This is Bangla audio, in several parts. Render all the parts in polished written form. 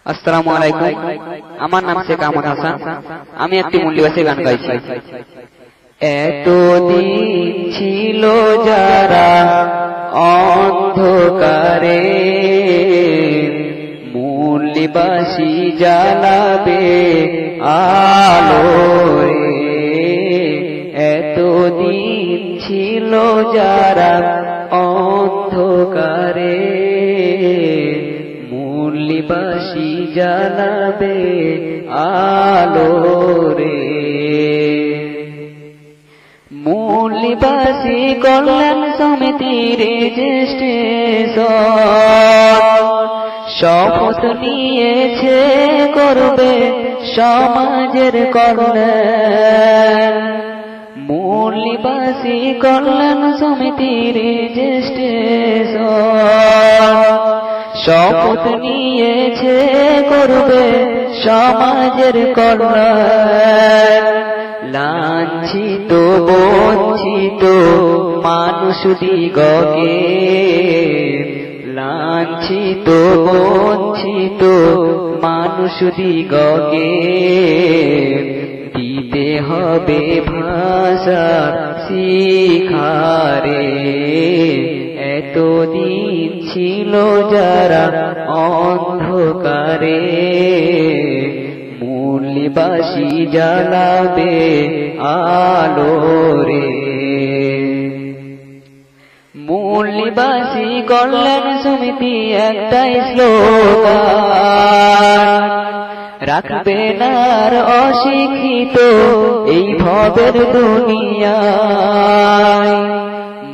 আসসালামু আলাইকুম। আমার নাম শেখ আহমদ হাসান। আমি একটি মূল্যবাসী গান গাইছি। এতদিন ছিল যারা অন্ধকারে, মূল্যবাসী জ্বালাবে আলোরে। এতদিন ছিল যারা অন্ধকারে, মূল্যবাসী জ্বালাবে আলোরে। মূল্যবাসী কল্যাণ সমিতির রেজিস্ট্রেশন শপথ নিয়েছে করবে সমাজের কল্যাণ। মূল্যবাসী কল্যাণ সমিতির রেজিস্ট্রেশন শপথ নিয়েছে করবে সমাজের কল্যাণ। লাঞ্ছিত বঞ্চিত মানুষ দিগকে, লাঞ্ছিত বঞ্চিত মানুষ দিগকে দিতে হবে ভাষার শিখারে। এতদিন ছিল যারা অন্ধকারে, মূল্যবাসী জ্বালাবে আলোরে। মূল্যবাসী কল্যাণ সমিতি একটাই স্লোগান, রাখবে না আর অশিক্ষিত এই ভবের দুনিয়ায়।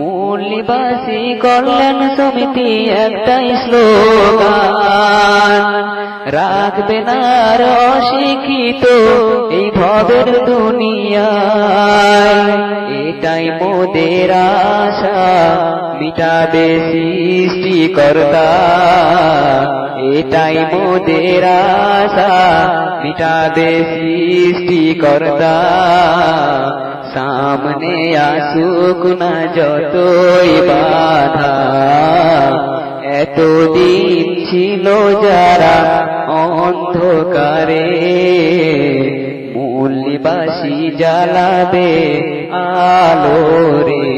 মূল্যবাসী কল্যাণ সমিতি একটাই স্লোগান, রাখবে না আর অশিক্ষিত এই ভবের দুনিয়ায়। এটাই মোদের আশা মিটাবে সৃষ্টিকর্তা, এটাই মোদের আশা মিটাবে সৃষ্টিকর্তা। সামনে আসুক না যতই বাধা, এতদিন ছিল যারা অন্ধকারে, মূল্যবাসী জ্বালাবে আলোরে।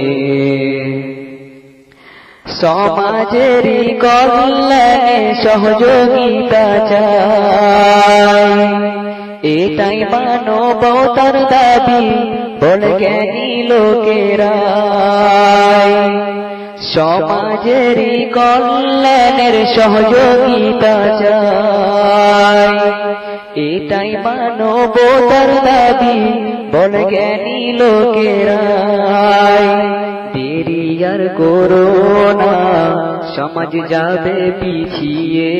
সমাজেরই কল্যাণে সহযোগিতা চাই, এটাই মানবতার দাবি বলে জ্ঞানী লোকেরা। সমাজেরই কল্যাণের সহযোগিতা চাই, এটাই মানবতার দাবি বলে জ্ঞানী লোকেরা। দেরি আর করো না, সমাজ যাবে পিছিয়ে।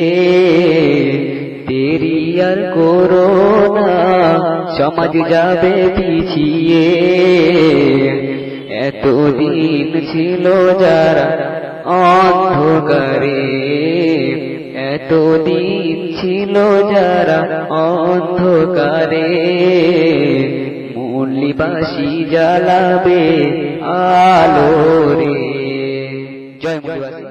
দেরি আর করো না, সমাজ যাবে পিছিয়ে। এতদিন ছিল যারা অন্ধকারে, এতদিন ছিল যারা অন্ধকারে, মূল্যবাসী জ্বালাবে আলোরে। জয় মূল্যবাসী।